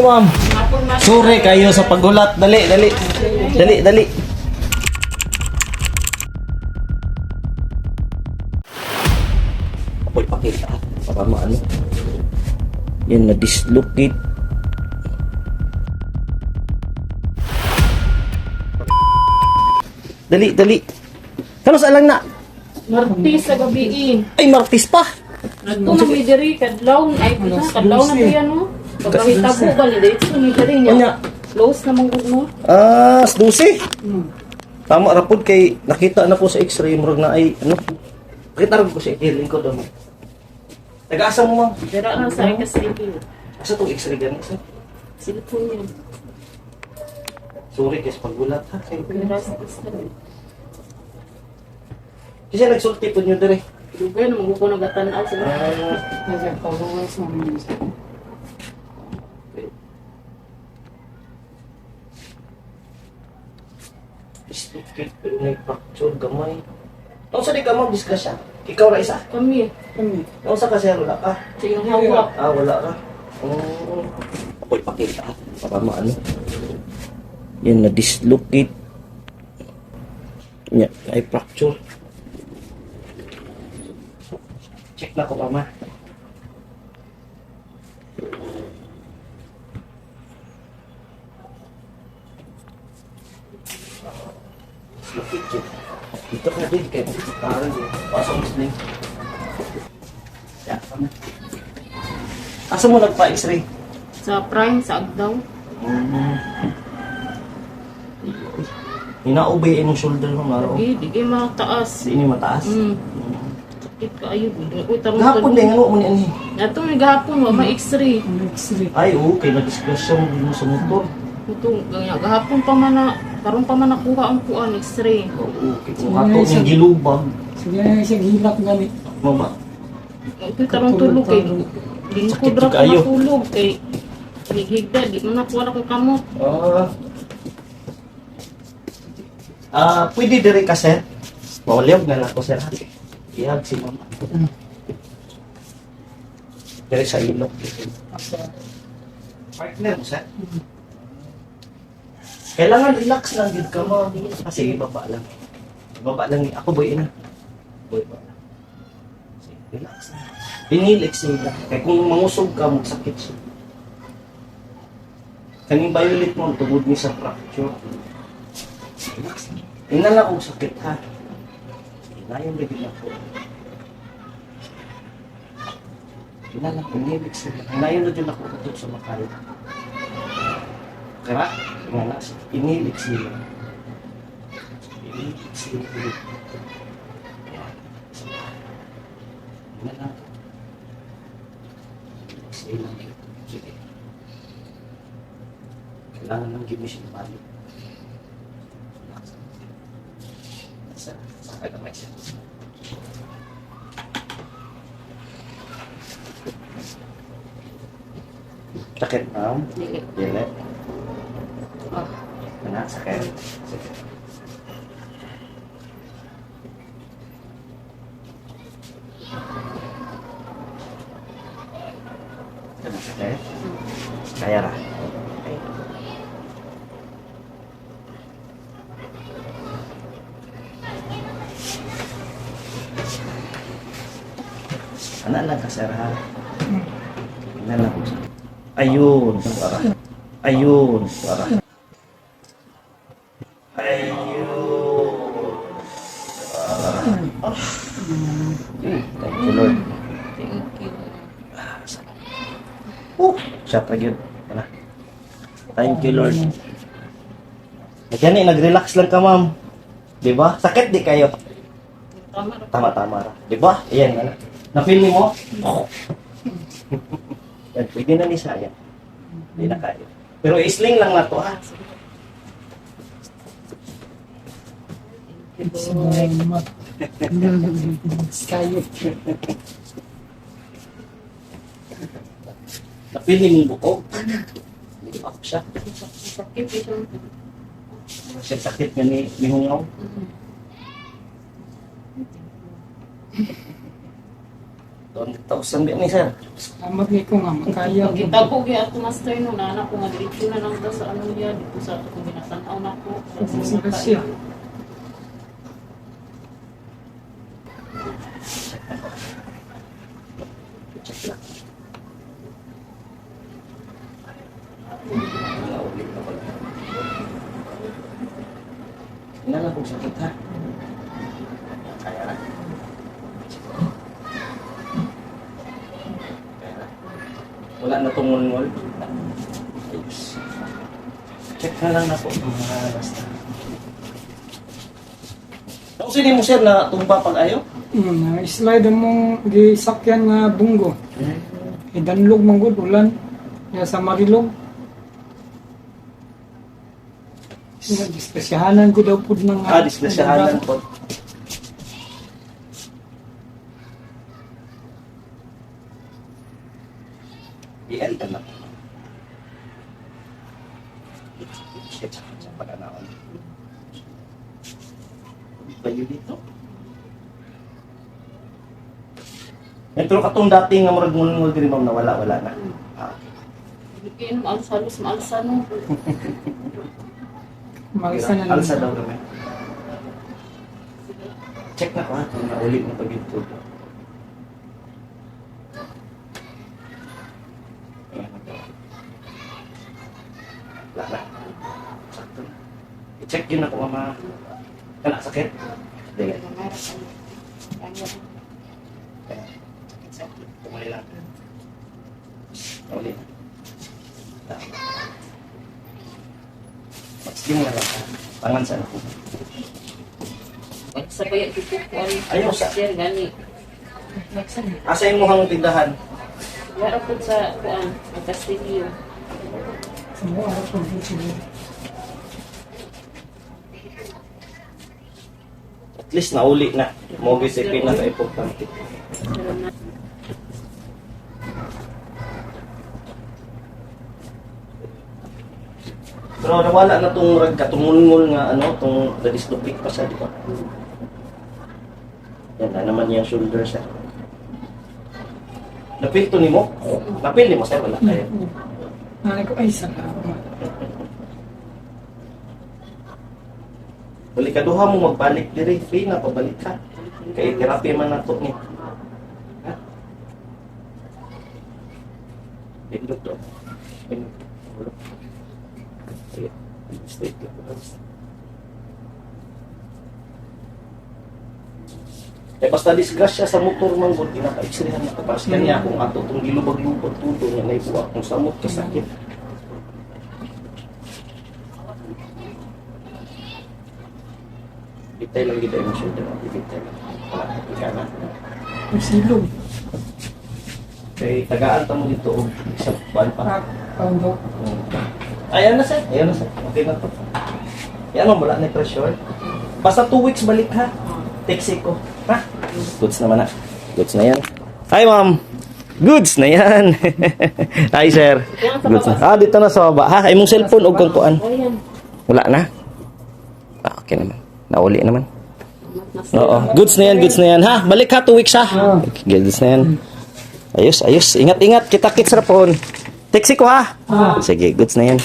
ma'am. Sorry kayo sa paggulat. Dali, dali. Dali, dali. Ako'y pakita. Para maano. Yan, na-dislocate. Dali, dali. Kano sa alang na? Martis sa gabi. Ay, martis pa. Nagtumamidiri, kadlaw. Ay, kadlaw na po yan, no? Pagkahitabo ba, dito midiri niya. Kanya. Close naman ko, no? Ah, 12. Tama rapod kay nakita na ko sa x-ray murag na ay ano. Nakita rin ko sa healing ko daw. Taga-asa mo, ma'am? Dira na sa ikasipin. Asa tong x-ray ganun? Silipon niya. Sorry kasi paggulat ha. Dira sa ikasipin. Kasi nagsulti po nyo dire. Dugay naman ko nagatanaw sila. Nagpagawas mo naman sa Dislocate pero may fracture gamay. Ano sa di ka ma'am diskusya? Ikaw na isa? Kami. Ano sa kasi wala ka? Sa iyong hawak. Ah, wala ka. Ako'y pakita para maano. Yan, na-dislocate. Yan, ay fracture. Check na ko pa ma. Dislocate. Dito ka din kayo. Parang yun. Pasok mo sila. Yan, tama. Asa mo nagpa-x-ray? Sa prime, sa agdaw. Inaubay yung shoulder mo, Maro. Di mataas. Di ini mataas. Sakit ka, ayun. Uy, tarong Gahapon din, ano mo niyan eh. Ato may gahapon, wa may x-ray. Ay, okay, nag-discuss mo sa motor. Ito, ganyan. Gahapon pa man na, karon pa man nakuha ang kuan, x-ray. Okay, kung ato yung gilubag. Sige na siya hilak gamit. Mama, Ito tarong tulog kay lingkod ra ko kayo. matulog kay higda, di man nakuha na ko kamot. Pwede dire ka, sir? Mawaliyog na lang ko, sir. Ihag si mama. Dire sa ilok. Partner mo, sir? Kailangan relax lang yun ka mo. Sige, baba lang. Baba lang. Ako, boy, ina. Boy, baba lang. Sige, relax lang. Pinilix nila. Kaya kung mangusog ka, magsakit siya. Kaning violet mo, tugod ni sa fracture. Relax lang. Ina lang kung sakit, ha? Ina yung bigil ako. Ina lang, pinilix nila. Ina yung na dyan ako tutok sa makal. Kaya, nga na, inilix nila. Inilix nila. Ina lang. Inilix nila. Sige. Kailangan ng gimisyon balik. Sakay na may siya. Sakit, ma'am. Dili. Anak, sakit. Sige. Ano, sakit? Kaya ra. Okay. Anak lang ka, sir, ha? Anak lang ko. Ayun, para. Ayun, para. Thank you, Lord. Thank you. Shot na yun. Wala. Thank you, Lord. Yan nag-relax lang ka, ma'am. Diba? Sakit di kayo. Tama ra. Tama-tama ra. Diba? Ayan, ano. Na-feel mo? Yan, pwede na ni Saya. Hindi na kayo. Pero isling lang na to, ha? Salamat. Kayo. Na-feel mo buko? Hindi pa siya. Sakit ito. Siya sakit nga ni Hungaw. 200,000 din ni sir. Salamat ni ko nga, makaya ko. Kita po kaya ako master no, na anak ko nga diretso na lang daw sa ano niya, dito sa kung binatanaw na ko. Sige siya. Check lang. Naulit na pala. Ina lang kung sakit ha. Kaya na. Kaya na. Wala na tungol-ngol. Ayos. Check na lang na po. Mga basta. Tapos hindi mo sir na tumba pag ayaw? Slide mong gisakyan nga bunggo. Idanlog manggod ulan. Nga sa Marilog. Dispesyahanan ko daw po ng... Dispesyahanan po. I-end ka na. Sa pag-anawan. Bayo dito. Pero katong dating nga murag ngul diri ma'am nawala na. Hindi maalos-halos, maalsa no. Malisa na lang. Alsa daw kami. Check na ko ha kung naulit na pag-YouTube. Wala na. Sakto na. I-check yun ako mama. Kana sakit? Dili. Tumuli lang. Tumuli. Mag-slim na lang. Pangan sa ako. Sa bayat dito ko ay Ayaw sa. sir gani. Asa yung mukhang tindahan? Wala po sa kuan, ang Castillo. Ano, araw po dito. At least nauli na. Mogi si pinaka-importante. Pero nawala na tong katungulngol nga ano, tong na-dislocate pa siya, di ba? Yan na naman yung shoulder siya. Napil to ni mo? Napil ni mo sir, wala kayo. Nanay ko, ay salamat. Balikaduha mo magbalik diri, free na pabalik ka. Kay therapy man nato ni. Ha? Pindot to. Pindot. Sige. Straight lang. Eh basta disgrasya sa motor man gud ginaka-x-rayhan na tapos kanya kung ato tong gilubag-lubag tudo nga naibuak kung samot ka sakit. Bitay lang gid ang shoulder, bitay lang. Wala ka na. Ang silog. Kay tagaan ta mo dito og sa ban pa. Pagpando. Ayan na sir, ayan na sir. Okay na to. Yan mo wala na pressure. Basta 2 weeks balik ha. Text ko. Ha? Goods naman na. Goods na yan. Hi ma'am. Goods na yan. Hi sir. Goods na. Dito na sa baba. Ha? Imong cellphone o kung kuan. Wala na. Okay naman. Nauli naman. Oo. Goods na yan, goods na yan. Ha? Balik ha, 2 weeks ha. Okay, goods na yan. Ayos, ayos. Ingat-ingat. Kita-kits ra po. Text ko ha. Sige, goods na yan.